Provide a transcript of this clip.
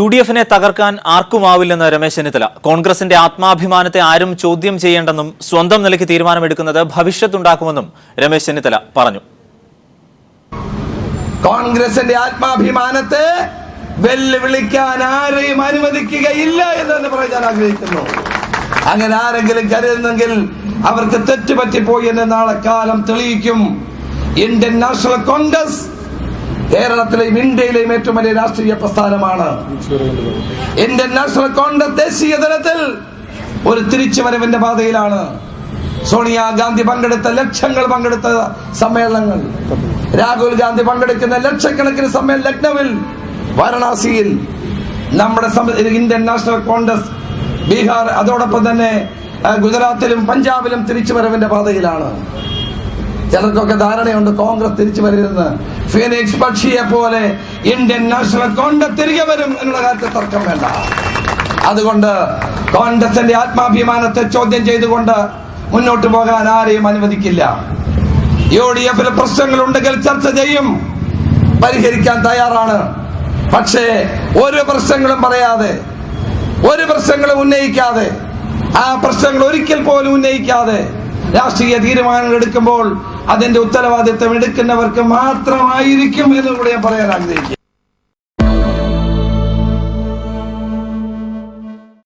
UDF-നെ തകർക്കാൻ ആർക്കുമാവില്ലെന്ന് രമേശ് ചെന്നിത്തല. കോൺഗ്രസിന്റെ ആത്മാഭിമാനത്തെ ആരും ചോദ്യം ചെയ്യേണ്ടെന്നും സ്വന്തം നിലയ്ക്ക് തീരുമാനമെടുക്കുന്നത് ഭവിഷ്യത്തുണ്ടാക്കുമെന്നും രമേശ് ചെന്നിത്തല പറഞ്ഞു. കോൺഗ്രസിന്റെ ആത്മാഭിമാനത്തെ വെല്ലുവിളിക്കാൻ ആരെയും അനുവദിക്കുകയില്ല എന്ന് പറയാൻ ആഗ്രഹിക്കുന്നു. അങ്ങനെ ആരെങ്കിലും കരുതുന്നെങ്കിൽ അവർക്ക് തെറ്റുപറ്റിപ്പോയി എന്ന് നാളെ കാലം തെളിയിക്കും. ഇന്ത്യൻ നാഷണൽ കോൺഗ്രസ് കേരളത്തിലെയും ഇന്ത്യയിലെയും ഏറ്റവും വലിയ രാഷ്ട്രീയ പ്രസ്ഥാനമാണ്. ഇന്ത്യൻ നാഷണൽ കോൺഗ്രസ് ദേശീയ തലത്തിൽ ഒരു തിരിച്ചുവരവിന്റെ പാതയിലാണ്. സോണിയാഗാന്ധി പങ്കെടുത്ത ലക്ഷങ്ങൾ പങ്കെടുത്ത സമ്മേളനങ്ങൾ, രാഹുൽ ഗാന്ധി പങ്കെടുക്കുന്ന ലക്ഷക്കണക്കിന് സമ്മേളനം ലക്നൌവിൽ, വാരണാസിയിൽ, നമ്മുടെ ഇന്ത്യൻ നാഷണൽ കോൺഗ്രസ് ബീഹാർ, അതോടൊപ്പം തന്നെ ഗുജറാത്തിലും പഞ്ചാബിലും തിരിച്ചുവരവിന്റെ പാതയിലാണ്. ചിലർക്കൊക്കെ ധാരണയുണ്ട് കോൺഗ്രസ് തിരിച്ചു വരരുതെന്ന്. ഫീനിക്സ് പക്ഷിയെ പോലെ ഇന്ത്യൻ നാഷണൽ കോൺഗ്രസ് തിരികെ വരും എന്നുള്ള കാര്യത്തിൽ തർക്കം വേണ്ട. അതുകൊണ്ട് കോൺഗ്രസിന്റെ ആത്മാഭിമാനത്തെ ചോദ്യം ചെയ്തുകൊണ്ട് മുന്നോട്ട് പോകാൻ ആരെയും അനുവദിക്കില്ല. UDF-ൽ പ്രശ്നങ്ങൾ ഉണ്ടെങ്കിൽ ചർച്ച ചെയ്യും, പരിഹരിക്കാൻ തയ്യാറാണ്. പക്ഷേ ഒരു പ്രശ്നങ്ങളും പറയാതെ, ഒരു പ്രശ്നങ്ങളും ഉന്നയിക്കാതെ, ആ പ്രശ്നങ്ങൾ ഒരിക്കൽ പോലും ഉന്നയിക്കാതെ രാഷ്ട്രീയ തീരുമാനങ്ങൾ എടുക്കുമ്പോൾ അതിന്റെ ഉത്തരവാദിത്വം എടുക്കുന്നവർക്ക് മാത്രമായിരിക്കും എന്ന് കൂടെ ഞാൻ പറയാൻ ആഗ്രഹിക്കുക.